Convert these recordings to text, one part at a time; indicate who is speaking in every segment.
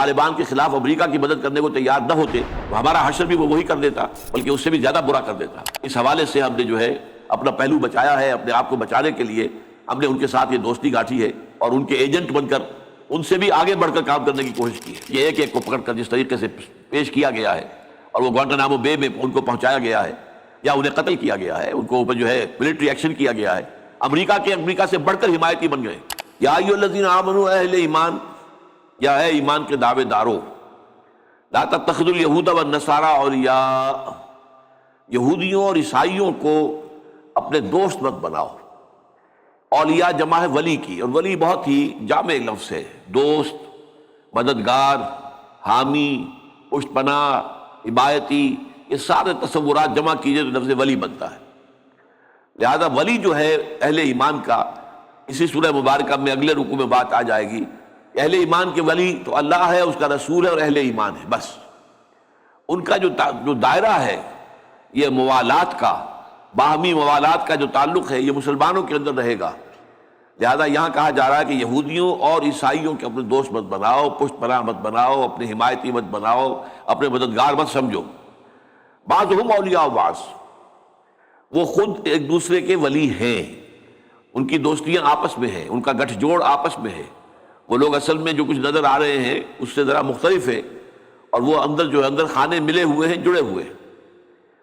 Speaker 1: طالبان کے خلاف امریکہ کی مدد کرنے کو تیار نہ ہوتے تو ہمارا حشر بھی وہ وہی کر دیتا، بلکہ اس سے بھی زیادہ برا کر دیتا۔ اس حوالے سے ہم نے جو ہے اپنا پہلو بچایا ہے، اپنے آپ کو بچانے کے لیے ہم نے ان کے ساتھ یہ دوستی گاٹھی ہے اور ان کے ایجنٹ بن کر ان سے بھی آگے بڑھ کر کام کرنے کی کوشش کی ہے۔ یہ ایک ایک کو پکڑ کر جس طریقے سے پیش کیا گیا ہے اور وہ گوانٹانامو بے میں ان کو پہنچایا گیا ہے یا انہیں قتل کیا گیا ہے، ان کو اوپر جو ہے ملٹری ایکشن کیا گیا ہے، امریکہ سے بڑھ کر حمایتی بن گئے۔ یا ایھا الذین آمنوا، اہل ایمان، یا اے ایمان کے دعوے دارو، لا تتخذوا الیہود والنصارى اولیاء، یہودیوں اور عیسائیوں کو اپنے دوست مت بناؤ۔ اولیاء جمع ہے ولی کی، اور ولی بہت ہی جامع لفظ ہے، دوست، مددگار، حامی، پشت پناہ، حمایتی، یہ سارے تصورات جمع کیجئے تو لفظ ولی بنتا ہے۔ لہذا ولی جو ہے اہل ایمان کا، اسی سورہ مبارکہ میں اگلے رکوع میں بات آ جائے گی، اہل ایمان کے ولی تو اللہ ہے، اس کا رسول ہے اور اہل ایمان ہے، بس۔ ان کا جو دائرہ ہے یہ موالات کا، باہمی موالات کا جو تعلق ہے یہ مسلمانوں کے اندر رہے گا۔ لہذا یہاں کہا جا رہا ہے کہ یہودیوں اور عیسائیوں کے اپنے دوست مت بناؤ، پشت پناہ مت بناؤ، اپنے حمایتی مت بناؤ، اپنے مددگار مت سمجھو۔ بعضهم اولیاء بعض، وہ خود ایک دوسرے کے ولی ہیں، ان کی دوستیاں آپس میں ہیں، ان کا گٹھ جوڑ آپس میں ہے۔ وہ لوگ اصل میں جو کچھ نظر آ رہے ہیں اس سے ذرا مختلف ہے، اور وہ اندر خانے ملے ہوئے ہیں، جڑے ہوئے ہیں۔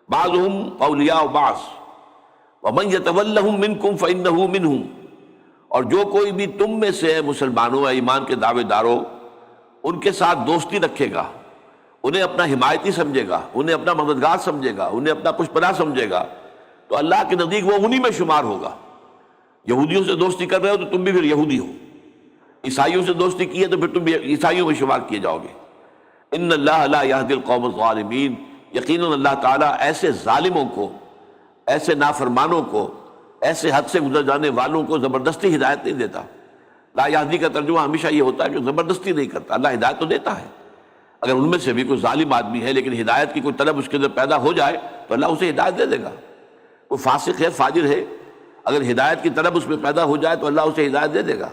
Speaker 1: بعضهم اولیاء بعض ومن یتولہم منکم فانہ منہم، اور جو کوئی بھی تم میں سے مسلمانوں ایمان کے دعوے داروں ان کے ساتھ دوستی رکھے گا، انہیں اپنا حمایتی سمجھے گا، انہیں اپنا مددگار سمجھے گا، انہیں اپنا پشت پناہ سمجھے گا، تو اللہ کے نزدیک وہ انہی میں شمار ہوگا۔ یہودیوں سے دوستی کر رہے ہو تو تم بھی پھر یہودی ہو، عیسائیوں سے دوستی کی ہے تو پھر تم بھی عیسائیوں میں شمار کیے جاؤ گے۔ ان اللہ لا یہدی القوم الظالمین، یقیناً اللہ تعالیٰ ایسے ظالموں کو، ایسے نافرمانوں کو، ایسے حد سے گزر جانے والوں کو زبردستی ہدایت نہیں دیتا۔ لا یہدی کا ترجمہ ہمیشہ یہ ہوتا ہے کہ زبردستی نہیں کرتا، اللہ ہدایت تو دیتا ہے۔ اگر ان میں سے بھی کوئی ظالم آدمی ہے لیکن ہدایت کی کوئی طلب اس کے اندر پیدا ہو جائے تو اللہ اسے ہدایت دے دے گا۔ کوئی فاسق ہے، فاجر ہے، اگر ہدایت کی طلب اس میں پیدا ہو جائے تو اللہ اسے ہدایت دے دے گا۔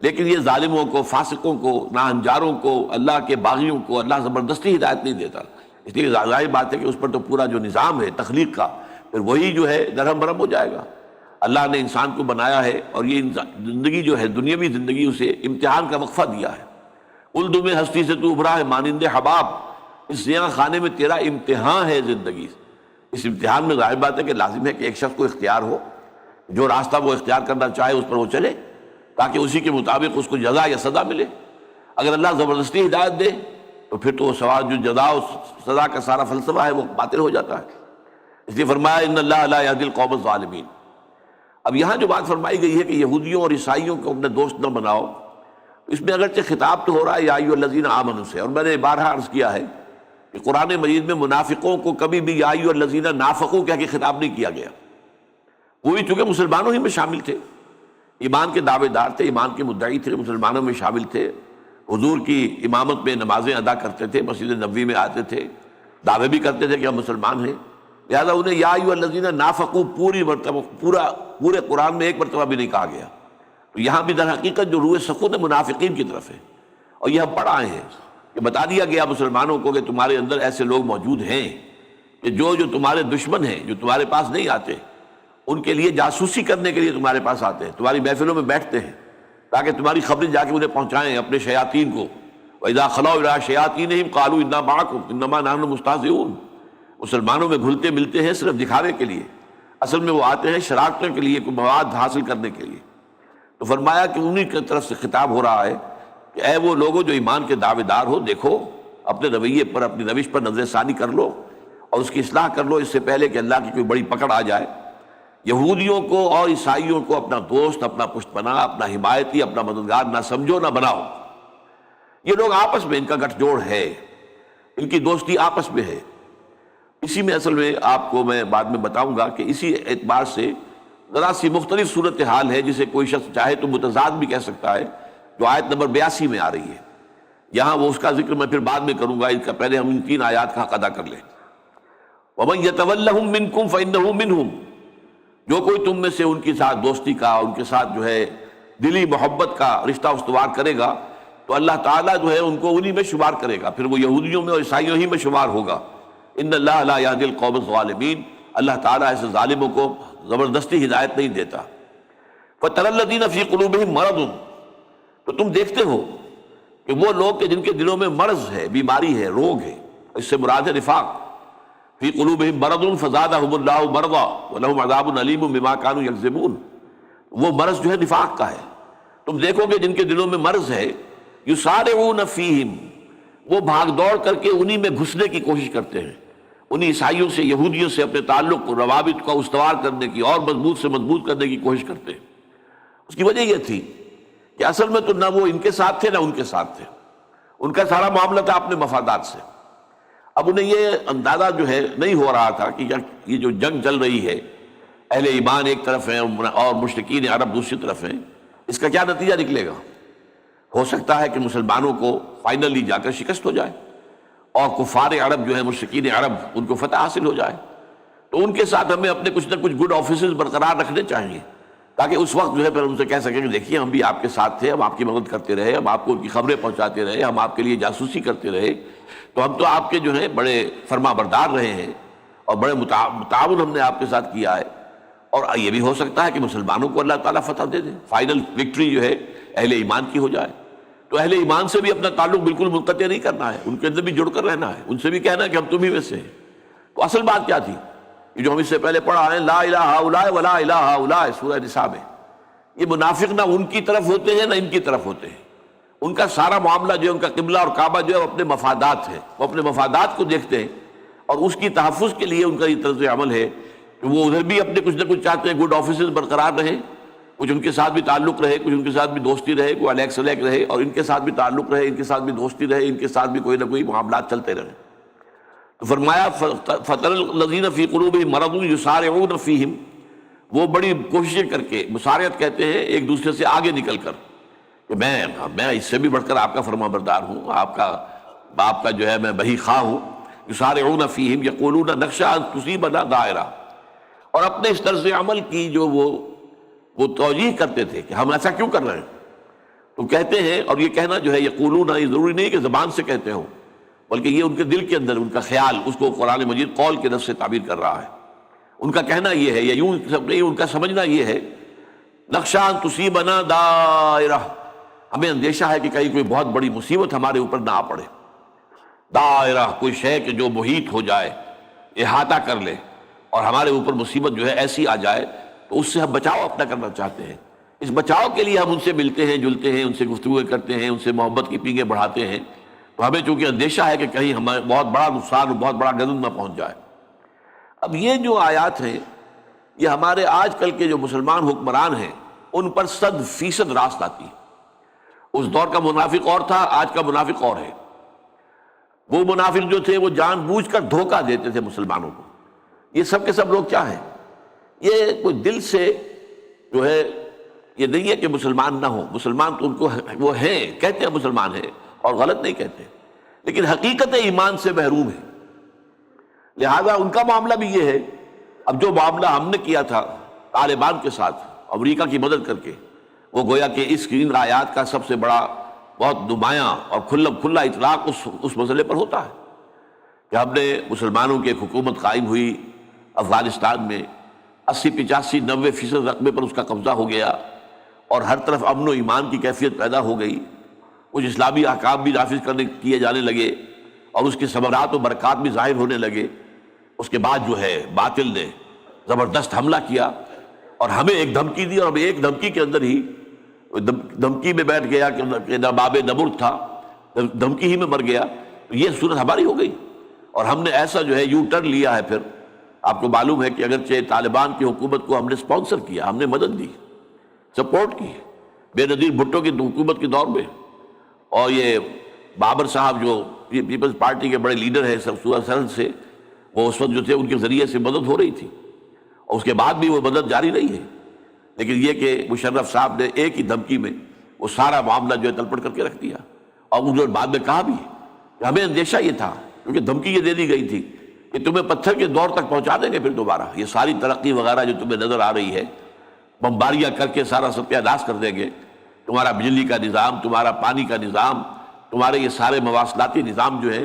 Speaker 1: لیکن یہ ظالموں کو، فاسقوں کو، ناہنجاروں کو، اللہ کے باغیوں کو اللہ زبردستی ہدایت نہیں دیتا۔ اس لیے ظاہر بات ہے کہ اس پر تو پورا جو نظام ہے تخلیق کا پھر وہی جو ہے درہم برہم ہو جائے گا۔ اللہ نے انسان کو بنایا ہے اور یہ زندگی جو ہے دنیاوی زندگی اسے امتحان کا وقفہ دیا ہے۔ الدم ہستی سے تو ابھرا ہے مانند حباب، اس زیاں خانے میں تیرا امتحان ہے زندگی۔ اس امتحان میں ظاہر بات ہے کہ لازم ہے کہ ایک شخص کو اختیار ہو، جو راستہ وہ اختیار کرنا چاہے اس پر وہ چلے، تاکہ اسی کے مطابق اس کو جزا یا سزا ملے۔ اگر اللہ زبردستی ہدایت دے تو پھر تو وہ سوال جو جزا و سزا کا سارا فلسفہ ہے وہ باطل ہو جاتا ہے۔ اس لیے فرمایا ان اللہ لا یہدی القوم الظالمین۔ اب یہاں جو بات فرمائی گئی ہے کہ یہودیوں اور عیسائیوں کو اپنے دوست نہ بناؤ، اس میں اگرچہ خطاب تو ہو رہا ہے یا ایھا الذین آمنوا سے، اور میں نے بارہا عرض کیا ہے کہ قرآن مجید میں منافقوں کو کبھی بھی یا ایھا الذین نافقوا کہہ کے خطاب نہیں کیا گیا۔ وہ بھی چونکہ مسلمانوں ہی میں شامل تھے، ایمان کے دعوے دار تھے، ایمان کے مدعی تھے، مسلمانوں میں شامل تھے، حضور کی امامت میں نمازیں ادا کرتے تھے، مسجد نبوی میں آتے تھے، دعوے بھی کرتے تھے کہ ہم مسلمان ہیں۔ لہذا انہیں یا ایھا الذین نافقوا پوری مرتبہ پورے قرآن میں ایک مرتبہ بھی نہیں کہا گیا۔ تو یہاں بھی در حقیقت جو روح سکون منافقین کی طرف ہے، اور یہ ہم پڑھ آئے ہیں کہ بتا دیا گیا مسلمانوں کو کہ تمہارے اندر ایسے لوگ موجود ہیں کہ جو تمہارے دشمن ہیں، جو تمہارے پاس نہیں آتے، ان کے لیے جاسوسی کرنے کے لیے تمہارے پاس آتے ہیں، تمہاری محفلوں میں بیٹھتے ہیں تاکہ تمہاری خبریں جا کے انہیں پہنچائیں اپنے شیاطین کو۔ وَإِذَا خَلَوْا إِلَىٰ شَيَاطِينِهِمْ قَالُوا إِنَّا مَعَكُمْ إِنَّمَا نَحْنُ مُسْتَهْزِئُونَ۔ مسلمانوں میں گھلتے ملتے ہیں صرف دکھاوے کے لیے، اصل میں وہ آتے ہیں شرارتوں کے لیے، کوئی مواد حاصل کرنے کے لیے۔ تو فرمایا کہ انہی کی طرف سے خطاب ہو رہا ہے کہ اے وہ لوگوں جو ایمان کے دعوے دار ہو، دیکھو اپنے رویے پر، اپنی روش پر نظر ثانی کر لو اور اس کی اصلاح کر لو اس سے پہلے کہ اللہ کی کوئی بڑی پکڑ آ جائے۔ یہودیوں کو اور عیسائیوں کو اپنا دوست، اپنا پشت پناہ، اپنا حمایتی، اپنا مددگار نہ سمجھو، نہ بناؤ۔ یہ لوگ آپس میں ان کا گٹھ جوڑ ہے، ان کی دوستی آپس میں ہے۔ اسی میں اصل میں آپ کو میں بعد میں بتاؤں گا کہ اسی اعتبار سے ذرا سی مختلف صورتحال ہے جسے کوئی شخص چاہے تو متضاد بھی کہہ سکتا ہے، جو آیت نمبر 82 میں آ رہی ہے۔ یہاں وہ اس کا ذکر میں پھر بعد میں کروں گا، اس کا پہلے ہم ان 3 آیات کا حق ادا کر لیں۔ وَمَن يَتَوَلَّهُم مِّنكُمْ فَإِنَّهُ مِنْهُمْ، جو کوئی تم میں سے ان کے ساتھ دوستی کا، ان کے ساتھ جو ہے دلی محبت کا رشتہ استوار کرے گا تو اللہ تعالیٰ جو ہے ان کو انہی میں شمار کرے گا، پھر وہ یہودیوں میں اور عیسائیوں ہی میں شمار ہوگا۔ ان اللہ لا یہدی القوم الظالمین، اللہ تعالیٰ ایسے ظالموں کو زبردستی ہدایت نہیں دیتا۔ فَتَرَى الَّذِينَ فِي قُلُوبِهِم مَرَضٌ، تو تم دیکھتے ہو کہ وہ لوگ کہ جن کے دلوں میں مرض ہے، بیماری ہے، روگ ہے، اس سے مراد ہے نفاق۔ فی قلوبہم مرض فزادہم اللہ مرضا ولہم عذاب علیم بما کانوا یکذبون، وہ مرض جو ہے نفاق کا ہے۔ تم دیکھو گے جن کے دلوں میں مرض ہے، یسارعون فیہم، وہ بھاگ دوڑ کر کے انہی میں گھسنے کی کوشش کرتے ہیں، انہی عیسائیوں سے، یہودیوں سے اپنے تعلق کو، روابط کو استوار کرنے کی اور مضبوط سے مضبوط کرنے کی کوشش کرتے ہیں۔ اس کی وجہ یہ تھی کہ اصل میں تو نہ وہ ان کے ساتھ تھے نہ ان کے ساتھ تھے، ان کا سارا معاملہ تھا اپنے مفادات سے۔ اب انہیں یہ اندازہ جو ہے نہیں ہو رہا تھا کہ یہ جو جنگ چل رہی ہے، اہل ایمان ایک طرف ہیں اور مشرکین عرب دوسری طرف ہیں، اس کا کیا نتیجہ نکلے گا۔ ہو سکتا ہے کہ مسلمانوں کو فائنلی جا کر شکست ہو جائے اور کفار عرب جو ہے، مشرکین عرب، ان کو فتح حاصل ہو جائے۔ تو ان کے ساتھ ہمیں اپنے کچھ نہ کچھ گڈ آفیسز برقرار رکھنے چاہیے، تاکہ اس وقت جو ہے پھر ان سے کہہ سکیں کہ دیکھیے ہم بھی آپ کے ساتھ تھے، ہم آپ کی مدد کرتے رہے، ہم آپ کو ان کی خبریں پہنچاتے رہے، ہم آپ کے لیے جاسوسی کرتے رہے، تو ہم تو آپ کے جو ہیں بڑے فرما بردار رہے ہیں اور بڑے تعاون ہم نے آپ کے ساتھ کیا ہے۔ اور یہ بھی ہو سکتا ہے کہ مسلمانوں کو اللہ تعالیٰ فتح دے دے، فائنل وکٹری جو ہے اہل ایمان کی ہو جائے۔ تو اہل ایمان سے بھی اپنا تعلق بالکل منقطع نہیں کرنا ہے، ان کے اندر بھی جڑ کر رہنا ہے، ان سے بھی کہنا ہے کہ ہم تم ہی میں سے ہیں۔ تو اصل بات کیا تھی، یہ جو ہم اس سے پہلے پڑھا ہے، لا الہ الا ولا الہ الا، سورہ نساء میں، یہ منافق نہ ان کی طرف ہوتے ہیں نہ ان کی طرف ہوتے ہیں۔ ان کا سارا معاملہ جو ہے، ان کا قبلہ اور کعبہ جو ہے، وہ اپنے مفادات ہے، وہ اپنے مفادات کو دیکھتے ہیں اور اس کی تحفظ کے لیے ان کا یہ طرز عمل ہے کہ وہ ادھر بھی اپنے کچھ نہ کچھ چاہتے ہیں، گڈ آفیسز برقرار رہے، کچھ ان کے ساتھ بھی تعلق رہے، کچھ ان کے ساتھ بھی دوستی رہے، کوئی الیک سلیک رہے، اور ان کے ساتھ بھی تعلق رہے، ان کے ساتھ بھی دوستی رہے، ان کے ساتھ بھی کوئی نہ کوئی معاملات چلتے رہے۔ تو فرمایا فَتَرَى الَّذِينَ فِي قُلُوبِهِم مَرَضٌ يُسَارِعُونَ فِيهِم، وہ بڑی کوششیں کر کے، مسارعت کہتے ہیں ایک دوسرے سے آگے نکل کر، کہ میں اس سے بھی بڑھ کر آپ کا فرما بردار ہوں، آپ کا جو ہے میں بہی خواہ ہوں۔ یسارعون فیہم یقولون نخشی ان تصیبنا دائرہ، اور اپنے اس طرز عمل کی جو وہ توجیہ کرتے تھے کہ ہم ایسا کیوں کر رہے ہیں، تو کہتے ہیں، اور یہ کہنا جو ہے یقولون، یہ ضروری نہیں کہ زبان سے کہتے ہوں، بلکہ یہ ان کے دل کے اندر ان کا خیال، اس کو قرآن مجید قول کے لفظ سے تعبیر کر رہا ہے۔ ان کا کہنا یہ ہے، یا یوں نہیں، ان کا سمجھنا یہ ہے، نخشی ان تصیبنا دائرہ، ہمیں اندیشہ ہے کہ کہیں کوئی بہت بڑی مصیبت ہمارے اوپر نہ آ پڑے۔ دائرہ، کوئی شے کہ جو محیط ہو جائے، احاطہ کر لے، اور ہمارے اوپر مصیبت جو ہے ایسی آ جائے، تو اس سے ہم بچاؤ اپنا کرنا چاہتے ہیں۔ اس بچاؤ کے لیے ہم ان سے ملتے ہیں، جلتے ہیں، ان سے گفتگو کرتے ہیں، ان سے محبت کی پینگیں بڑھاتے ہیں۔ تو ہمیں چونکہ اندیشہ ہے کہ کہیں ہمیں بہت بڑا نقصان، بہت بڑا غضب نہ پہنچ جائے۔ اب یہ جو آیات ہیں، یہ ہمارے آج کل کے جو مسلمان حکمران ہیں ان پر 100% راست آتی ہے۔ اس دور کا منافق اور تھا، آج کا منافق اور ہے۔ وہ منافق جو تھے وہ جان بوجھ کر دھوکہ دیتے تھے مسلمانوں کو۔ یہ سب کے سب لوگ کیا ہیں، یہ کوئی دل سے جو ہے، یہ نہیں ہے کہ مسلمان نہ ہو، مسلمان تو ان کو وہ ہیں، کہتے ہیں مسلمان ہیں اور غلط نہیں کہتے، لیکن حقیقت ایمان سے محروم ہے۔ لہذا ان کا معاملہ بھی یہ ہے۔ اب جو معاملہ ہم نے کیا تھا طالبان کے ساتھ، امریکہ کی مدد کر کے، وہ گویا کہ اس ان آیات کا سب سے بڑا، بہت نمایاں اور کھلا اطلاق اس مسئلے پر ہوتا ہے کہ ہم نے مسلمانوں کی ایک حکومت قائم ہوئی افغانستان میں، 80، 85، 90% رقبے پر اس کا قبضہ ہو گیا، اور ہر طرف امن و ایمان کی کیفیت پیدا ہو گئی، کچھ اسلامی احکام بھی نافذ کیے جانے لگے، اور اس کے ثمرات و برکات بھی ظاہر ہونے لگے۔ اس کے بعد جو ہے باطل نے زبردست حملہ کیا اور ہمیں ایک دھمکی دی، اور ہمیں ایک دھمکی کے اندر ہی، دھمکی میں بیٹھ گیا کہ نباب نمرود تھا، دھمکی ہی میں مر گیا۔ تو یہ صورت ہماری ہو گئی، اور ہم نے ایسا جو ہے یو ٹرن لیا ہے۔ پھر آپ کو معلوم ہے کہ اگرچہ طالبان کی حکومت کو ہم نے سپانسر کیا، ہم نے مدد دی، سپورٹ کی بے نظیر بھٹو کی حکومت کے دور میں، اور یہ بابر صاحب جو پیپلز پارٹی کے بڑے لیڈر ہیں سرحد سے، وہ اس وقت جو تھے ان کے ذریعے سے مدد ہو رہی تھی، اور اس کے بعد بھی وہ مدد جاری رہی ہے۔ لیکن یہ کہ مشرف صاحب نے ایک ہی دھمکی میں وہ سارا معاملہ جو ہے تلپٹ کر کے رکھ دیا، اور انہوں نے بعد میں کہا بھی کہ ہمیں اندیشہ یہ تھا، کیونکہ دھمکی یہ دے دی گئی تھی کہ تمہیں پتھر کے دور تک پہنچا دیں گے، پھر دوبارہ یہ ساری ترقی وغیرہ جو تمہیں نظر آ رہی ہے، بمباریاں کر کے سارا ستیہ ناش کر دیں گے۔ تمہارا بجلی کا نظام، تمہارا پانی کا نظام، تمہارے یہ سارے مواصلاتی نظام جو ہے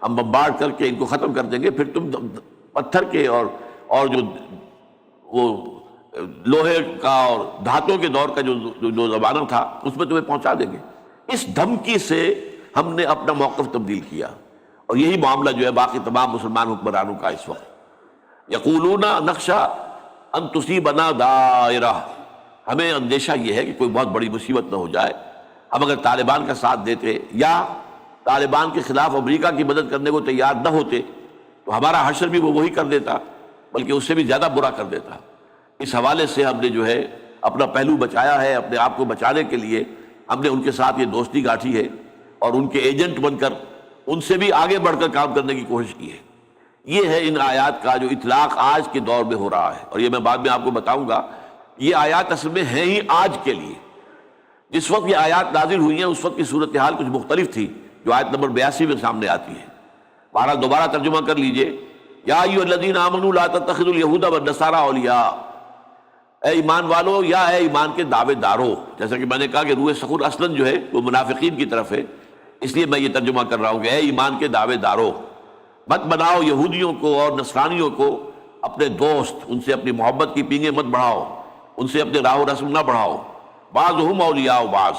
Speaker 1: ہم بمبارڈ کر کے ان کو ختم کر دیں گے، پھر تم پتھر کے اور جو وہ لوہے کا اور دھاتوں کے دور کا جو زمانہ تھا اس میں تمہیں پہنچا دیں گے۔ اس دھمکی سے ہم نے اپنا موقف تبدیل کیا، اور یہی معاملہ جو ہے باقی تمام مسلمان حکمرانوں کا اس وقت۔ یقولون نخشى ان تصیبنا دائرہ، ہمیں اندیشہ یہ ہے کہ کوئی بہت بڑی مصیبت نہ ہو جائے، ہم اگر طالبان کا ساتھ دیتے یا طالبان کے خلاف امریکہ کی مدد کرنے کو تیار نہ ہوتے تو ہمارا حشر بھی وہ وہی کر دیتا، بلکہ اس سے بھی زیادہ برا کر دیتا۔ اس حوالے سے ہم نے جو ہے اپنا پہلو بچایا ہے، اپنے آپ کو بچانے کے لیے ہم نے ان کے ساتھ یہ دوستی گاٹھی ہے، اور ان کے ایجنٹ بن کر ان سے بھی آگے بڑھ کر کام کرنے کی کوشش کی ہے۔ یہ ہے ان آیات کا جو اطلاق آج کے دور میں ہو رہا ہے، اور یہ میں بعد میں آپ کو بتاؤں گا۔ یہ آیات اصل میں ہیں ہی آج کے لیے۔ جس وقت یہ آیات نازل ہوئی ہیں اس وقت کی صورتحال کچھ مختلف تھی، جو آیت نمبر 82 میں سامنے آتی ہے۔ بہرحال دوبارہ ترجمہ کر لیجئے۔ یا ایھا الذین آمنوا لا تتخذوا اليہود والنصارى اولیاء، اے ایمان والو یا اے ایمان کے دعوے دارو۔ جیسا کہ میں نے کہا کہ روح سخن اصلاً جو ہے وہ منافقین کی طرف ہے، اس لیے میں یہ ترجمہ کر رہا ہوں کہ اے ایمان کے دعوے دارو، مت بناؤ یہودیوں کو اور نصرانیوں کو اپنے دوست، ان سے اپنی محبت کی پینگیں مت بڑھاؤ، ان سے اپنے راہ و رسم نہ بڑھاؤ۔ بعضهم اولیاء بعض،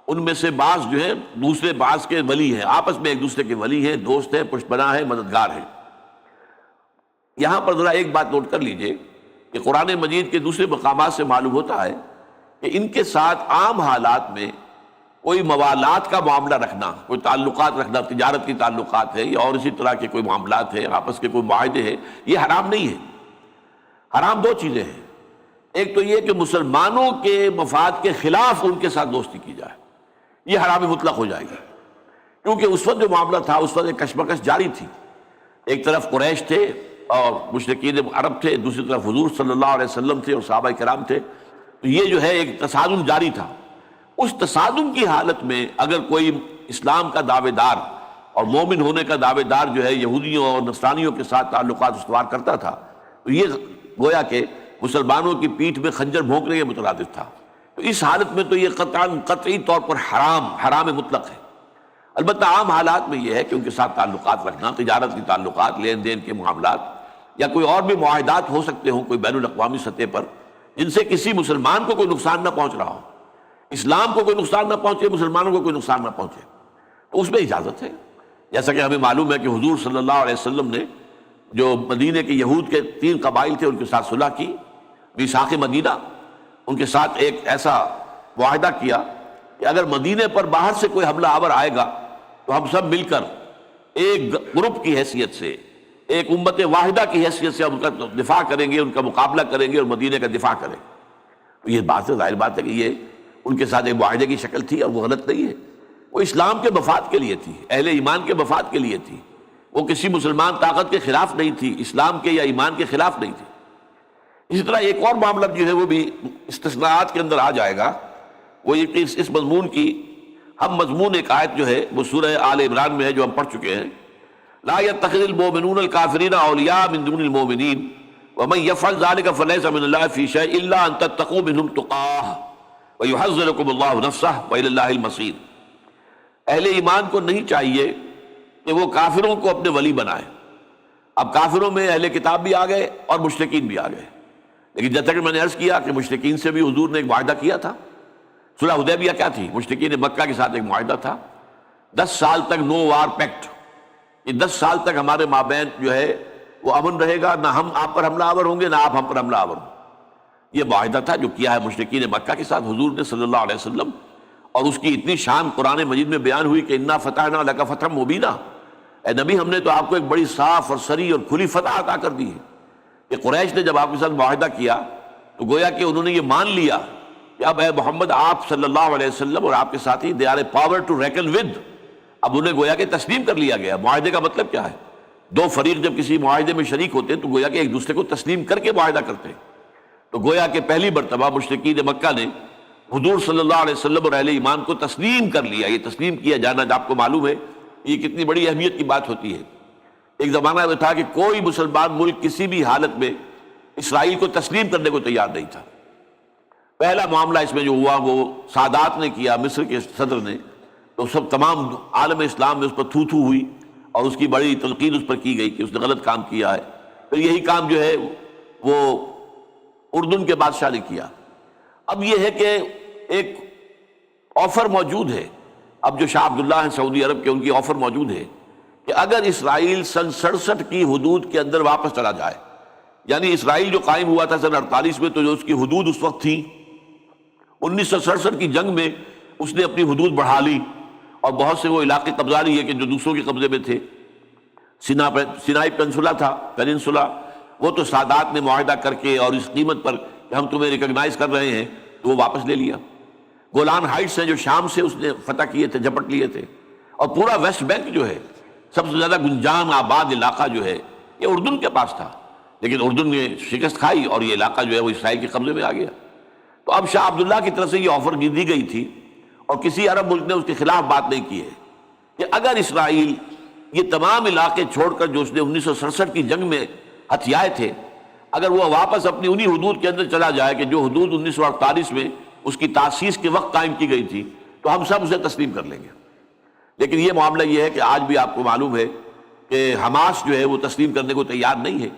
Speaker 1: ان میں سے بعض جو ہیں دوسرے بعض کے ولی ہیں، آپس میں ایک دوسرے کے ولی ہیں، دوست ہیں، پشت پناہ ہیں، مددگار ہیں۔ یہاں پر ذرا ایک بات نوٹ کر لیجئے کہ قرآن مجید کے دوسرے مقامات سے معلوم ہوتا ہے کہ ان کے ساتھ عام حالات میں کوئی موالات کا معاملہ رکھنا، کوئی تعلقات رکھنا، تجارت کی تعلقات ہے یا اور اسی طرح کے کوئی معاملات ہیں، آپس کے کوئی معاہدے ہیں، یہ حرام نہیں ہے۔ حرام دو چیزیں ہیں، ایک تو یہ کہ مسلمانوں کے مفاد کے خلاف ان کے ساتھ دوستی کی جائے، یہ حرام مطلق ہو جائے گی، کیونکہ اس وقت جو معاملہ تھا اس وقت ایک کشمکش جاری تھی۔ ایک طرف قریش تھے اور مشرکین عرب تھے، دوسری طرف حضور صلی اللہ علیہ وسلم تھے اور صحابہ کرام تھے، تو یہ جو ہے ایک تصادم جاری تھا۔ اس تصادم کی حالت میں اگر کوئی اسلام کا دعوے دار اور مومن ہونے کا دعوے دار جو ہے یہودیوں اور نصرانیوں کے ساتھ تعلقات استوار کرتا تھا، تو یہ گویا کہ مسلمانوں کی پیٹھ میں خنجر بھونکنے کے مترادف تھا۔ تو اس حالت میں تو یہ قطعی طور پر حرام مطلق ہے۔ البتہ عام حالات میں یہ ہے کہ ان کے ساتھ تعلقات رکھنا، تجارت کی تعلقات، لین دین کے معاملات، یا کوئی اور بھی معاہدات ہو سکتے ہوں کوئی بین الاقوامی سطح پر، جن سے کسی مسلمان کو کوئی نقصان نہ پہنچ رہا ہو، اسلام کو کوئی نقصان نہ پہنچے، مسلمانوں کو کوئی نقصان نہ پہنچے، تو اس میں اجازت ہے۔ جیسا کہ ہمیں معلوم ہے کہ حضور صلی اللہ علیہ وسلم نے جو مدینے کے یہود کے 3 قبائل تھے ان کے ساتھ صلح کی، میثاق مدینہ، ان کے ساتھ ایک ایسا معاہدہ کیا کہ اگر مدینے پر باہر سے کوئی حملہ آور آئے گا تو ہم سب مل کر ایک گروپ کی حیثیت سے، ایک امت واحدہ کی حیثیت سے ان کا دفاع کریں گے، ان کا مقابلہ کریں گے اور مدینے کا دفاع کریں گے۔ تو یہ بات ہے، ظاہر بات ہے کہ یہ ان کے ساتھ ایک معاہدے کی شکل تھی اور وہ غلط نہیں ہے، وہ اسلام کے مفاد کے لیے تھی، اہل ایمان کے مفاد کے لیے تھی، وہ کسی مسلمان طاقت کے خلاف نہیں تھی، اسلام کے یا ایمان کے خلاف نہیں تھی۔ اسی طرح ایک اور معاملہ جو ہے وہ بھی استثناءات کے اندر آ جائے گا، وہ یہ کہ اس مضمون کی ہم مضمون ایک آیت جو ہے وہ سورہ آل عمران میں ہے جو ہم پڑھ چکے ہیں، لا يتخذ المؤمنون الكافرین اولیاء من دون المؤمنین ومن يفعل ذلك فليس من الله في شيء الا ان تتقوا منهم تقاه ويحذركم الله نفسه والى الله المصير۔ اہل ایمان کو نہیں چاہیے کہ وہ کافروں کو اپنے ولی بنائیں۔ اب کافروں میں اہل کتاب بھی آ گئے اور مشرکین بھی آ گئے، لیکن جیسا کہ میں نے عرض کیا کہ مشرکین سے بھی حضور نے ایک معاہدہ کیا تھا۔ صلح حدیبیہ کیا تھی؟ مشرکین مکہ کے ساتھ ایک معاہدہ تھا، 10 سال تک نو وار پیکٹ، یہ 10 سال تک ہمارے مابین جو ہے وہ امن رہے گا، نہ ہم آپ پر حملہ آور ہوں گے نہ آپ ہم پر حملہ آور ہوں۔ یہ معاہدہ تھا جو کیا ہے مشرکین مکہ کے ساتھ حضور نے صلی اللہ علیہ وسلم، اور اس کی اتنی شان قرآن مجید میں بیان ہوئی کہ انا فتحنا لک فتحا مبینا، اے نبی ہم نے تو آپ کو ایک بڑی صاف اور صریح اور کھلی فتح عطا کر دی ہے۔ کہ قریش نے جب آپ کے ساتھ معاہدہ کیا تو گویا کہ انہوں نے یہ مان لیا کہ اب اے محمد آپ صلی اللہ علیہ وسلم اور آپ کے ساتھی they are a power to reckon with, اب انہیں گویا کہ تسلیم کر لیا گیا۔ معاہدے کا مطلب کیا ہے؟ دو فریق جب کسی معاہدے میں شریک ہوتے ہیں تو گویا کہ ایک دوسرے کو تسلیم کر کے معاہدہ کرتے ہیں۔ تو گویا کہ پہلی مرتبہ مشرکین مکہ نے حضور صلی اللہ علیہ وسلم اور اہل ایمان کو تسلیم کر لیا۔ یہ تسلیم کیا جانا آپ کو معلوم ہے یہ کتنی بڑی اہمیت کی بات ہوتی ہے۔ ایک زمانہ میں تھا کہ کوئی مسلمان ملک کسی بھی حالت میں اسرائیل کو تسلیم کرنے کو تیار نہیں تھا۔ پہلا معاملہ اس میں جو ہوا وہ سادات نے کیا، مصر کے صدر نے، تو سب تمام عالم اسلام میں اس پر تھو تھو ہوئی اور اس کی بڑی تنقید اس پر کی گئی کہ اس نے غلط کام کیا ہے۔ پھر یہی کام جو ہے وہ اردن کے بادشاہ نے کیا۔ اب یہ ہے کہ ایک آفر موجود ہے، اب جو شاہ عبداللہ ہیں سعودی عرب کے، ان کی آفر موجود ہے کہ اگر اسرائیل سن 67 کی حدود کے اندر واپس چلا جائے، یعنی اسرائیل جو قائم ہوا تھا سن 48 میں، تو جو اس کی حدود اس وقت تھی، 1967 کی جنگ میں اس نے اپنی حدود بڑھا لی اور بہت سے وہ علاقے قبضہ لیے کہ جو دوسروں کے قبضے میں تھے۔ سینائی پینسولا تھا، پیننسولا، وہ تو سادات نے معاہدہ کر کے اور اس قیمت پر کہ ہم تمہیں ریکگنائز کر رہے ہیں تو وہ واپس لے لیا۔ گولان ہائٹس ہیں جو شام سے اس نے فتح کیے تھے، جھپٹ لیے تھے، اور پورا ویسٹ بینک جو ہے سب سے زیادہ گنجان آباد علاقہ جو ہے یہ اردن کے پاس تھا، لیکن اردن نے شکست کھائی اور یہ علاقہ جو ہے وہ اسرائیل کے قبضے میں آ گیا۔ تو اب شاہ عبداللہ کی طرف سے یہ آفر دی گئی تھی اور کسی عرب ملک نے اس کے خلاف بات نہیں کی ہے کہ اگر اسرائیل یہ تمام علاقے چھوڑ کر جو اس نے 1967 کی جنگ میں ہتھیائے تھے، اگر وہ واپس اپنی انہی حدود کے اندر چلا جائے کہ جو حدود 1948 میں اس کی تاسیس کے وقت قائم کی گئی تھی، تو ہم سب اسے تسلیم کر لیں گے۔ لیکن یہ معاملہ یہ ہے کہ آج بھی آپ کو معلوم ہے کہ حماس جو ہے وہ تسلیم کرنے کو تیار نہیں ہے،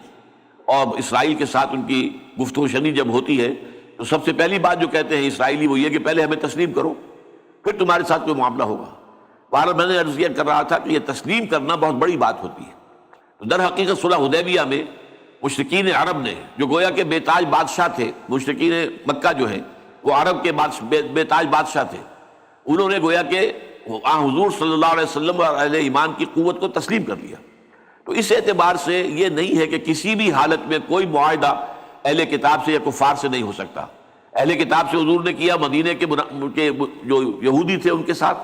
Speaker 1: اور اسرائیل کے ساتھ ان کی گفتگو شنی جب ہوتی ہے تو سب سے پہلی بات جو کہتے ہیں اسرائیلی وہ یہ کہ پہلے ہمیں تسلیم کرو، پھر تمہارے ساتھ کوئی معاملہ ہوگا۔ بہرحال میں نے عرض یہ کر رہا تھا کہ یہ تسلیم کرنا بہت بڑی بات ہوتی ہے۔ تو در حقیقت صلح حدیبیہ میں مشرکین عرب نے، جو گویا کہ بے تاج بادشاہ تھے، مشرکین مکہ جو ہیں وہ عرب کے بے تاج بادشاہ تھے، انہوں نے گویا کہ حضور صلی اللہ علیہ وسلم اور اہل ایمان کی قوت کو تسلیم کر لیا۔ تو اس اعتبار سے یہ نہیں ہے کہ کسی بھی حالت میں کوئی معاہدہ اہل کتاب سے یا کفار سے نہیں ہو سکتا۔ اہل کتاب سے حضور نے کیا، مدینہ کے جو یہودی تھے ان کے ساتھ،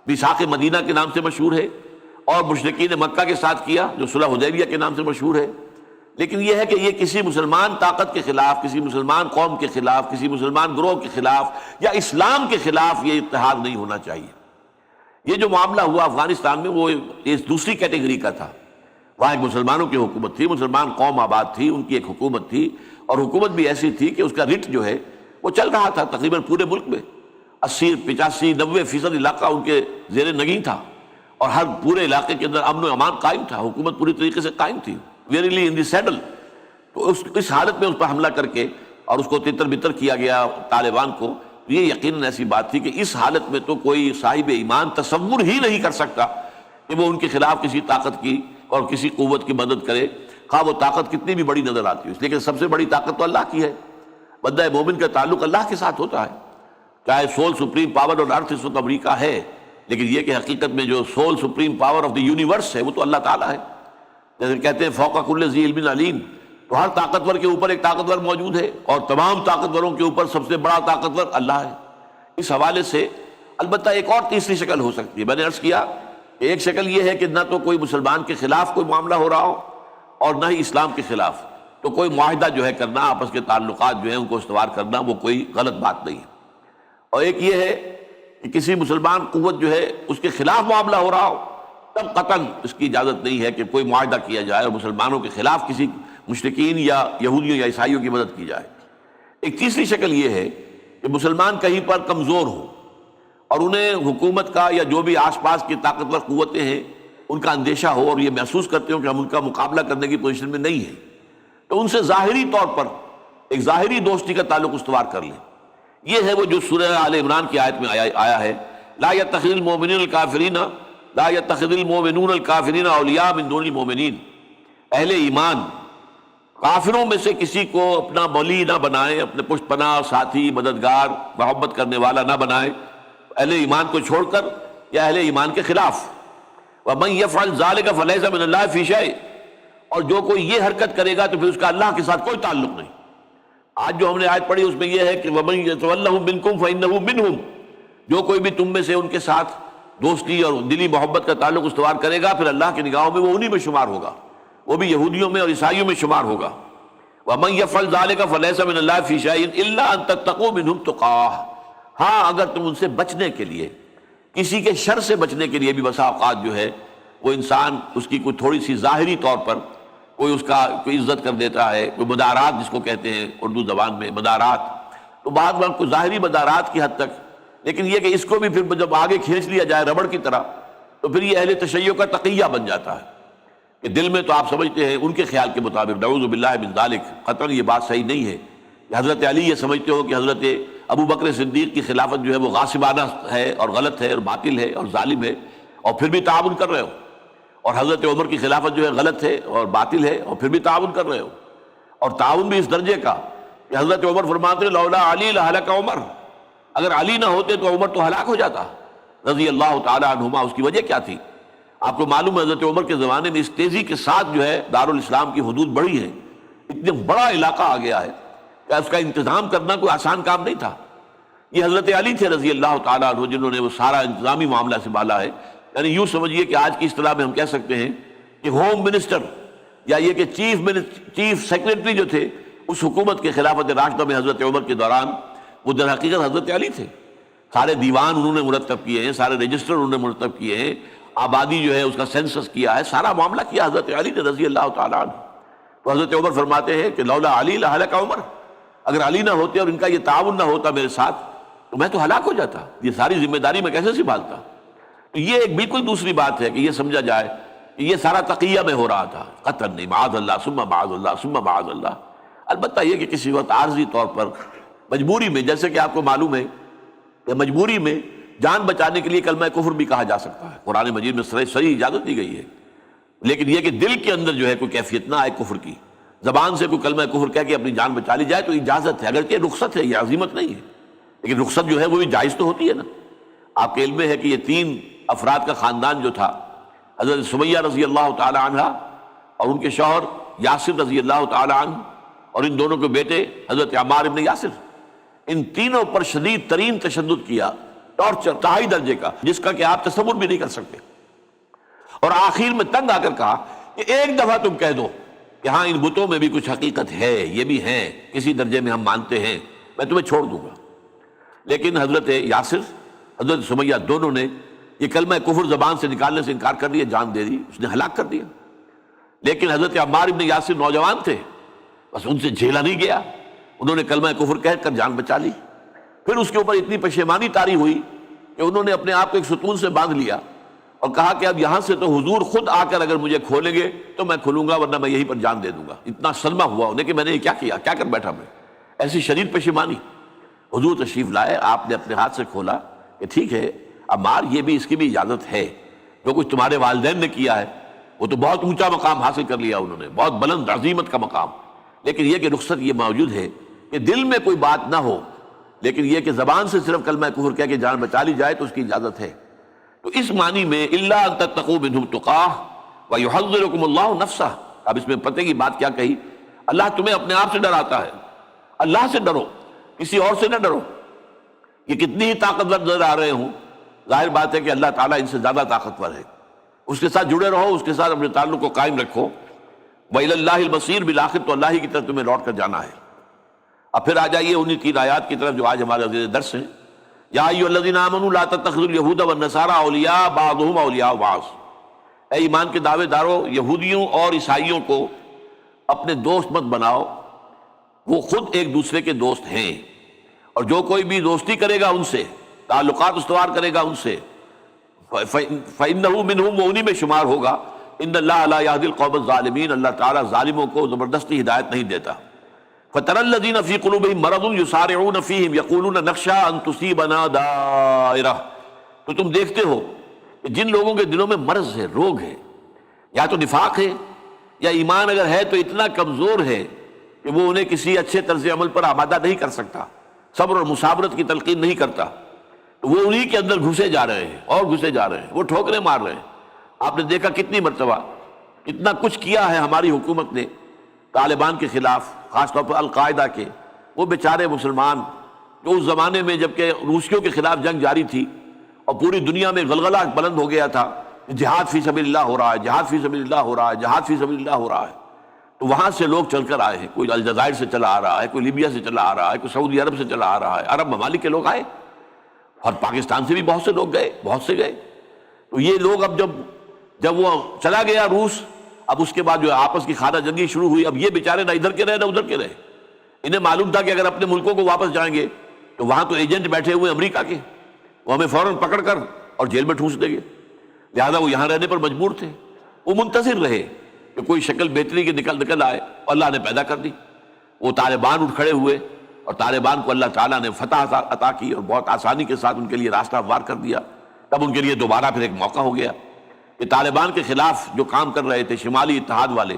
Speaker 1: میثاق مدینہ کے نام سے مشہور ہے، اور مشرکین مکہ کے ساتھ کیا جو صلح حدیبیہ کے نام سے مشہور ہے۔ لیکن یہ ہے کہ یہ کسی مسلمان طاقت کے خلاف، کسی مسلمان قوم کے خلاف، کسی مسلمان گروہ کے خلاف یا اسلام کے خلاف یہ اتحاد نہیں ہونا چاہیے۔ یہ جو معاملہ ہوا افغانستان میں وہ اس دوسری کیٹیگری کا تھا۔ وہاں ایک مسلمانوں کی حکومت تھی، مسلمان قوم آباد تھی، ان کی ایک حکومت تھی، اور حکومت بھی ایسی تھی کہ اس کا رٹ جو ہے وہ چل رہا تھا تقریباً پورے ملک میں، 80، 85، 90% علاقہ ان کے زیر نگین تھا، اور ہر پورے علاقے کے اندر امن و امان قائم تھا، حکومت پوری طریقے سے قائم تھی، ویریلی ان دی سیڈل۔ تو اس حالت میں اس پر حملہ کر کے اور اس کو تتر بتر کیا گیا طالبان کو، یہ یقیناً ایسی بات تھی کہ اس حالت میں تو کوئی صاحب ایمان تصور ہی نہیں کر سکتا کہ وہ ان کے خلاف کسی طاقت کی اور کسی قوت کی مدد کرے، خواہ وہ طاقت کتنی بھی بڑی نظر آتی ہے۔ لیکن سب سے بڑی طاقت تو اللہ کی ہے، بندہ مومن کا تعلق اللہ کے ساتھ ہوتا ہے، چاہے سول سپریم پاور اور ارتھ اس وقت امریکہ ہے، لیکن یہ کہ حقیقت میں جو civil supreme power of the universe ہے وہ تو اللہ تعالیٰ ہے۔ جیسے کہتے ہیں فوق کل ذی علم علیم، تو ہر طاقتور کے اوپر ایک طاقتور موجود ہے، اور تمام طاقتوروں کے اوپر سب سے بڑا طاقتور اللہ ہے۔ اس حوالے سے البتہ ایک اور تیسری شکل ہو سکتی ہے۔ میں نے عرض کیا کہ ایک شکل یہ ہے کہ نہ تو کوئی مسلمان کے خلاف کوئی معاملہ ہو رہا ہو اور نہ ہی اسلام کے خلاف، تو کوئی معاہدہ جو ہے کرنا، آپس کے تعلقات جو ہیں ان کو استوار کرنا، وہ کوئی غلط بات نہیں ہے۔ اور ایک یہ ہے کہ کسی مسلمان قوت جو ہے اس کے خلاف معاملہ ہو رہا ہو، تب قطعاً اس کی اجازت نہیں ہے کہ کوئی معاہدہ کیا جائے اور مسلمانوں کے خلاف کسی مشرکین یا یہودیوں یا عیسائیوں کی مدد کی جائے۔ ایک تیسری شکل یہ ہے کہ مسلمان کہیں پر کمزور ہو اور انہیں حکومت کا یا جو بھی آس پاس کی طاقتور قوتیں ہیں ان کا اندیشہ ہو، اور یہ محسوس کرتے ہو کہ ہم ان کا مقابلہ کرنے کی پوزیشن میں نہیں ہیں، تو ان سے ظاہری طور پر ایک ظاہری دوستی کا تعلق استوار کر لیں۔ یہ ہے وہ جو سورہ آل عمران کی آیت میں آیا ہے، لا يتخذ المؤمنون الکافرین لا يتخذ المؤمنون الکافرین اولیاء من دون المؤمنین، اہل ایمان کافروں میں سے کسی کو اپنا ولی نہ بنائیں، اپنے پشت پناہ، ساتھی، مددگار، محبت کرنے والا نہ بنائیں اہل ایمان کو چھوڑ کر یا اہل ایمان کے خلاف۔ وَمَن يَفْعَلْ ذَلِكَ فَلَيْسَ مِنَ اللَّهِ فِي شَيْءٍ، اور جو کوئی یہ حرکت کرے گا تو پھر اس کا اللہ کے ساتھ کوئی تعلق نہیں۔ آج جو ہم نے آیت پڑھی اس میں یہ ہے کہ وَمَن يَتَوَلَّهُم مِّنكُمْ فَإِنَّهُ مِنْهُمْ، جو کوئی بھی تم میں سے ان کے ساتھ دوستی اور دلی محبت کا تعلق استوار کرے گا پھر اللہ کی نگاہوں میں وہ انہی میں شمار ہوگا، وہ بھی یہودیوں میں اور عیسائیوں میں شمار ہوگا۔ وَمَن يَفْعَلْ ذَلِكَ فَلَيْسَ مِنَ اللَّهِ فِي شَيْءٍ إِلَّا أَن تَتَّقُوا مِنْهُمْ تُقَاةً، ہاں اگر تم ان سے بچنے کے لیے، کسی کے شر سے بچنے کے لیے بھی بسا اوقات جو ہے وہ انسان اس کی کوئی تھوڑی سی ظاہری طور پر کوئی اس کا کوئی عزت کر دیتا ہے، کوئی مدارات جس کو کہتے ہیں اردو زبان میں مدارات، تو بعض وقت کو ظاہری مدارات کی حد تک، لیکن یہ کہ اس کو بھی پھر جب آگے کھینچ لیا جائے ربڑ کی طرح تو پھر یہ اہل تشیع کا تقیہ بن جاتا ہے کہ دل میں تو آپ سمجھتے ہیں ان کے خیال کے مطابق، نعوذ باللہ من ذالک، قطعاً یہ بات صحیح نہیں ہے کہ حضرت علی یہ سمجھتے ہو کہ حضرت ابو بکر صدیق کی خلافت جو ہے وہ غاصبانہ ہے اور غلط ہے اور باطل ہے اور ظالم ہے، اور پھر بھی تعاون کر رہے ہو، اور حضرت عمر کی خلافت جو ہے غلط ہے اور باطل ہے اور پھر بھی تعاون کر رہے ہو، اور تعاون بھی اس درجے کا کہ حضرت عمر فرماتے ہیں لولا علی لہلک عمر، اگر علی نہ ہوتے تو عمر تو ہلاک ہو جاتا رضی اللہ تعالی عنہما۔ اس کی وجہ کیا تھی؟ آپ کو معلوم ہے حضرت عمر کے زمانے میں اس تیزی کے ساتھ جو ہے دارالاسلام کی حدود بڑھی ہے، اتنا بڑا علاقہ آ گیا ہے کہ اس کا انتظام کرنا کوئی آسان کام نہیں تھا۔ یہ حضرت علی تھے رضی اللہ تعالیٰ عنہ جنہوں نے وہ سارا انتظامی معاملہ سنبھالا ہے۔ یعنی یوں سمجھیے کہ آج کی اصطلاح میں ہم کہہ سکتے ہیں کہ ہوم منسٹر یا یہ کہ چیف سیکریٹری جو تھے اس حکومت کے خلافت راشدہ میں حضرت عمر کے دوران، وہ در حقیقت حضرت علی تھے۔ سارے دیوان انہوں نے مرتب کیے ہیں، سارے رجسٹر انہوں نے مرتب کیے ہیں، آبادی جو ہے اس کا سینسس کیا ہے، سارا معاملہ کیا حضرت علی نے رضی اللہ تعالیٰ عنہ۔ تو حضرت عمر فرماتے ہیں کہ لولا علی لہلک عمر، اگر علی نہ ہوتے اور ان کا یہ تعاون نہ ہوتا میرے ساتھ تو میں تو ہلاک ہو جاتا، یہ ساری ذمہ داری میں کیسے سنبھالتا۔ تو یہ ایک بالکل دوسری بات ہے کہ یہ سمجھا جائے کہ یہ سارا تقیہ میں ہو رہا تھا، قطعاً نہیں، معاذ اللہ ثم معاذ اللہ ثم معاذ اللہ۔ البتہ یہ کہ کسی وقت عارضی طور پر مجبوری میں، جیسے کہ آپ کو معلوم ہے کہ مجبوری میں جان بچانے کے لیے کلمہ کفر بھی کہا جا سکتا ہے، قرآن مجید میں صحیح اجازت دی گئی ہے، لیکن یہ کہ دل کے اندر جو ہے کوئی کیفیت نہ آئے کفر کی، زبان سے کوئی کلمہ کفر کہہ کے اپنی جان بچا لی جائے تو اجازت ہے، اگرچہ رخصت ہے، یہ عزیمت نہیں ہے، لیکن رخصت جو ہے وہ بھی جائز تو ہوتی ہے نا۔ آپ کے علم میں ہے کہ یہ 3 افراد کا خاندان جو تھا، حضرت سمیہ رضی اللہ تعالی عنہ اور ان کے شوہر یاسر رضی اللہ تعالی عنہ اور ان دونوں کے بیٹے حضرت عمار ابن یاسر، ان تینوں پر شدید ترین تشدد کیا، ٹارچر انتہائی درجے کا، جس کا کہ آپ تصور بھی نہیں کر سکتے، اور آخر میں تنگ آ کر کہا کہ ایک دفعہ تم کہہ دو کہ ہاں ان بتوں میں بھی کچھ حقیقت ہے، یہ بھی ہیں، کسی درجے میں ہم مانتے ہیں، میں تمہیں چھوڑ دوں گا۔ لیکن حضرت یاسر، حضرت سمیہ، دونوں نے یہ کلمہ کفر زبان سے نکالنے سے انکار کر دیا، جان دے دی، اس نے ہلاک کر دیا۔ لیکن حضرت عمار ابن یاسر نوجوان تھے، بس ان سے جھیلا نہیں گیا، انہوں نے کلمہ کفر کہہ کر جان بچا لی۔ پھر اس کے اوپر اتنی پشیمانی طاری ہوئی کہ انہوں نے اپنے آپ کو ایک ستون سے باندھ لیا اور کہا کہ اب یہاں سے تو حضور خود آ کر اگر مجھے کھولیں گے تو میں کھلوں گا، ورنہ میں یہیں پر جان دے دوں گا۔ اتنا صدمہ ہوا انہیں کہ میں نے یہ کیا کیا، کیا کر بیٹھا میں، ایسی شدید پشیمانی۔ حضور تشریف لائے، آپ نے اپنے ہاتھ سے کھولا کہ ٹھیک ہے عمار، یہ بھی اس کی بھی اجازت ہے، جو کچھ تمہارے والدین نے کیا ہے وہ تو بہت اونچا مقام حاصل کر لیا انہوں نے، بہت بلند عظیمت کا مقام، لیکن یہ کہ رخصت یہ موجود ہے کہ دل میں کوئی بات نہ ہو، لیکن یہ کہ زبان سے صرف کلمہ کفر کہہ کے جان بچا لی جائے تو اس کی اجازت ہے۔ تو اس معنی میں الا ان تتقوا منهم تقاه ويحذركم الله نفسه، اب اس میں پتہ کی بات کیا کہی، اللہ تمہیں اپنے آپ سے ڈراتا ہے، اللہ سے ڈرو، کسی اور سے نہ ڈرو۔ یہ کتنی ہی طاقتور نظر آ رہے ہوں، ظاہر بات ہے کہ اللہ تعالیٰ ان سے زیادہ طاقتور ہے، اس کے ساتھ جڑے رہو، اس کے ساتھ اپنے تعلق کو قائم رکھو۔ وَإِلَى اللَّهِ الْمَصِيرُ، بالآخر تو اللہ ہی کی طرف تمہیں لوٹ کر جانا ہے۔ اب پھر آ جائیے انہی 3 آیات کی طرف جو آج ہمارے عزیز درس ہیں۔ یا ایھا الذین آمنوا لا تتخذوا اليہود والنصارى اولیاء بعضهم اولیاء بعض، اے ایمان کے دعوے دارو، یہودیوں اور عیسائیوں کو اپنے دوست مت بناؤ، وہ خود ایک دوسرے کے دوست ہیں، اور جو کوئی بھی دوستی کرے گا ان سے، تعلقات استوار کرے گا ان سے، فَإِنَّهُ مِنْهُمْ، وہ انہی میں شمار ہوگا۔ إِنَّ اللَّهَ لَا يَهْدِي الْقَوْمَ الظَّالِمِينَ، اللہ تعالیٰ ظالموں کو زبردستی ہدایت نہیں دیتا۔ فَتَرَى الَّذِينَ فِي قُلُوبِهِم مَرَضٌ يُسَارِعُونَ فِيهِمْ يَقُولُونَ نَخْشَىٰ أَن تُصِيبَنَا دَائِرَةٌ، تو تم دیکھتے ہو کہ جن لوگوں کے دلوں میں مرض ہے، روگ ہے، یا تو نفاق ہے یا ایمان اگر ہے تو اتنا کمزور ہے کہ وہ انہیں کسی اچھے طرز عمل پر آمادہ نہیں کر سکتا، صبر اور مصابرت کی تلقین نہیں کرتا، تو وہ انہی کے اندر گھسے جا رہے ہیں اور گھسے جا رہے ہیں، وہ ٹھوکریں مار رہے ہیں۔ آپ نے دیکھا کتنی مرتبہ اتنا کچھ کیا ہے ہماری حکومت نے طالبان کے خلاف، خاص طور پر القاعدہ کے، وہ بیچارے مسلمان جو اس زمانے میں جبکہ روسیوں کے خلاف جنگ جاری تھی اور پوری دنیا میں غلغلہ بلند ہو گیا تھا، جہاد فی سبیل اللہ ہو رہا ہے، جہاد فی سبیل اللہ ہو رہا ہے، جہاد فی سبیل اللہ ہو رہا ہے، تو وہاں سے لوگ چل کر آئے ہیں، کوئی الجزائر سے چلا آ رہا ہے، کوئی لیبیا سے چلا آ رہا ہے، کوئی سعودی عرب سے چلا آ رہا ہے، عرب ممالک کے لوگ آئے، اور پاکستان سے بھی بہت سے لوگ گئے، بہت سے گئے۔ تو یہ لوگ اب جب وہ چلا گیا روس، اب اس کے بعد جو آپس کی خانہ جنگی شروع ہوئی، اب یہ بیچارے نہ ادھر کے رہے نہ ادھر کے رہے، انہیں معلوم تھا کہ اگر اپنے ملکوں کو واپس جائیں گے تو وہاں تو ایجنٹ بیٹھے ہوئے امریکہ کے، وہ ہمیں فوراً پکڑ کر اور جیل میں ٹھونس دیں گے، لہذا وہ یہاں رہنے پر مجبور تھے۔ وہ منتظر رہے کہ کوئی شکل بہتری کی نکل آئے، اللہ نے پیدا کر دی۔ وہ طالبان اٹھ کھڑے ہوئے اور طالبان کو اللہ تعالیٰ نے فتح عطا کی اور بہت آسانی کے ساتھ ان کے لیے راستہ ہموار کر دیا۔ تب ان کے لیے دوبارہ پھر ایک موقع ہو گیا کہ طالبان کے خلاف جو کام کر رہے تھے شمالی اتحاد والے،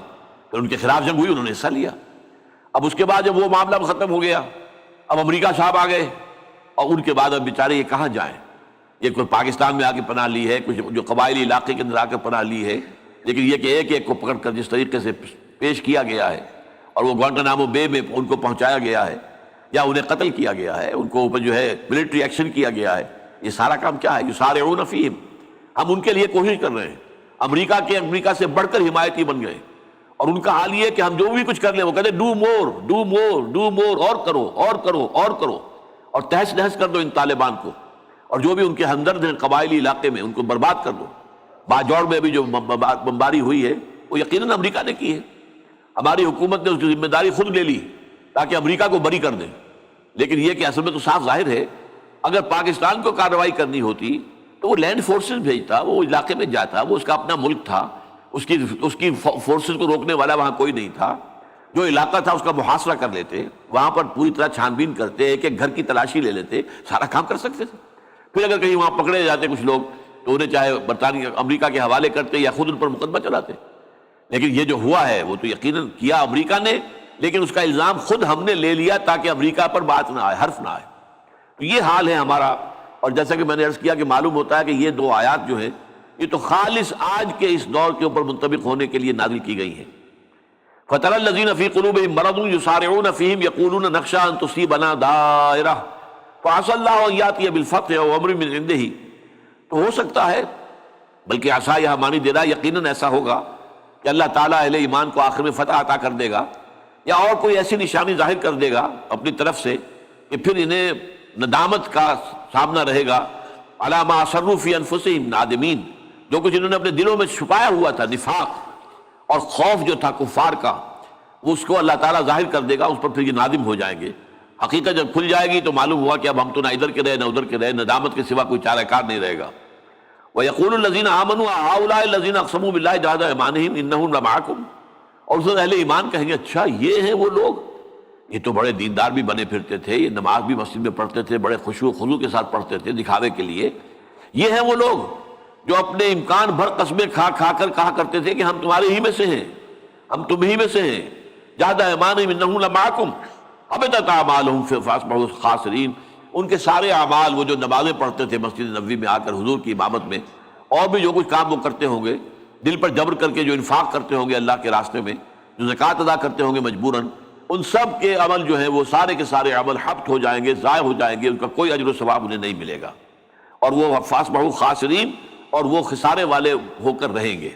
Speaker 1: پھر ان کے خلاف جنگ ہوئی، انہوں نے حصہ لیا۔ اب اس کے بعد جب وہ معاملہ ختم ہو گیا، اب امریکہ صاحب آ گئے، اور ان کے بعد اب بیچارے یہ کہاں جائیں؟ یہ کوئی پاکستان میں آ کے پناہ لی ہے، کچھ جو قبائلی علاقے کے اندر آ کے پناہ لی ہے، لیکن یہ کہ ایک ایک کو پکڑ کر جس طریقے سے پیش کیا گیا ہے اور وہ گوانٹانامو بے میں ان کو پہنچایا گیا ہے یا انہیں قتل کیا گیا ہے، ان کو اوپر جو ہے ملٹری ایکشن کیا گیا ہے، یہ سارا کام کیا ہے؟ یسارعون فیہم، ہم ان کے لیے کوشش کر رہے ہیں۔ امریکہ سے بڑھ کر حمایتی بن گئے، اور ان کا حال یہ ہے کہ ہم جو بھی کچھ کر لیں وہ کہتے ہیں do more do more do more, اور کرو اور کرو اور کرو، اور تہس نہس کر دو ان طالبان کو، اور جو بھی ان کے ہمدرد ہیں قبائلی علاقے میں ان کو برباد کر دو۔ باجوڑ میں ابھی جو بمباری ہوئی ہے وہ یقیناً امریکہ نے کی ہے، ہماری حکومت نے اس کی ذمہ داری خود لے لی تاکہ امریکہ کو بری کر دیں، لیکن یہ کہ اصل میں تو صاف ظاہر ہے اگر پاکستان کو کارروائی کرنی ہوتی تو وہ لینڈ فورسز بھیجتا، وہ علاقے میں جاتا، وہ اس کا اپنا ملک تھا، اس کی فورسز کو روکنے والا وہاں کوئی نہیں تھا، جو علاقہ تھا اس کا محاصرہ کر لیتے، وہاں پر پوری طرح چھان بین کرتے، ایک ایک گھر کی تلاشی لے لیتے، سارا کام کر سکتے تھے۔ پھر اگر کہیں وہاں پکڑے جاتے کچھ لوگ تو انہیں چاہے برطانیہ امریکہ کے حوالے کرتے یا خود ان پر مقدمہ چلاتے، لیکن یہ جو ہوا ہے وہ تو یقیناً کیا امریکہ نے، لیکن اس کا الزام خود ہم نے لے لیا تاکہ امریکہ پر بات نہ آئے، حرف نہ آئے۔ تو یہ حال ہے ہمارا، اور جیسا کہ میں نے عرض کیا کہ معلوم ہوتا ہے کہ یہ دو آیات جو ہیں یہ تو خالص آج کے اس دور کے اوپر منطبق ہونے کے لیے نازل کی گئی ہیں۔ فَتَرَى الَّذِينَ فِي قُلُوبِهِم مَرَضٌ يُسَارِعُونَ فِيهِمْ يَقُولُونَ نَخْشَىٰ أَن تُصِيبَنَا دَائِرَةٌ فَعَسَى اللَّهُ أَن يَأْتِيَ بِالْفَتْحِ أَوْ أَمْرٍ مِّنْ عِندِهِ، تو ہو سکتا ہے، بلکہ عسا یہاں معنی دے رہا ہے یقیناً ایسا ہوگا کہ اللہ تعالیٰ اہل ایمان کو آخر میں فتح عطا کر دے گا، یا اور کوئی ایسی نشانی ظاہر کر دے گا اپنی طرف سے کہ پھر انہیں ندامت کا سامنا رہے گا، علی ما اصروا فی انفسہم نادمین، جو کچھ انہوں نے اپنے دلوں میں چھپایا ہوا تھا، نفاق اور خوف جو تھا کفار کا، وہ اس کو اللہ تعالیٰ ظاہر کر دے گا، اس پر پھر یہ نادم ہو جائیں گے۔ حقیقت جب کھل جائے گی تو معلوم ہوا کہ اب ہم تو نہ ادھر کے رہے نہ ادھر کے رہے، ندامت کے سوا کوئی چارہ کار نہیں رہے گا۔ وَيَقُولُ الَّذِينَ آمَنُوا هَؤُلَاءِ الَّذِينَ أَقْسَمُوا بِاللَّهِ جَهْدَ أَيْمَانِهِمْ إِنَّهُمْ لَمَعَكُمْ، اور اس وقت اہل ایمان کہیں گے اچھا یہ ہیں وہ لوگ، یہ تو بڑے دیندار بھی بنے پھرتے تھے، یہ نماز بھی مسجد میں پڑھتے تھے، بڑے خشوع و خضوع کے ساتھ پڑھتے تھے دکھاوے کے لیے، یہ ہیں وہ لوگ جو اپنے امکان بھر قسمیں کھا کھا کر کہا کرتے تھے کہ ہم تمہارے ہی میں سے ہیں، ہم تم ہی میں سے ہیں، جَهْدَ أَيْمَانِهِمْ إِنَّهُمْ لَمَعَكُمْ حَبِطَتْ أَعْمَالُهُمْ فَأَصْبَحُوا خَاسِرِينَ، ان کے سارے اعمال، وہ جو نمازیں پڑھتے تھے مسجد نبوی میں آ کر حضور کی امامت میں، اور بھی جو کچھ کام وہ کرتے ہوں گے، دل پر جبر کر کے جو انفاق کرتے ہوں گے اللہ کے راستے میں، جو زکوٰۃ ادا کرتے ہوں گے مجبوراً، ان سب کے عمل جو ہیں وہ سارے کے سارے عمل حبط ہو جائیں گے، ضائع ہو جائیں گے، ان کا کوئی اجر و ثواب انہیں نہیں ملے گا، اور وہ فَأَصْبَحُوا خَاسِرِينَ، اور وہ خسارے والے ہو کر رہیں گے۔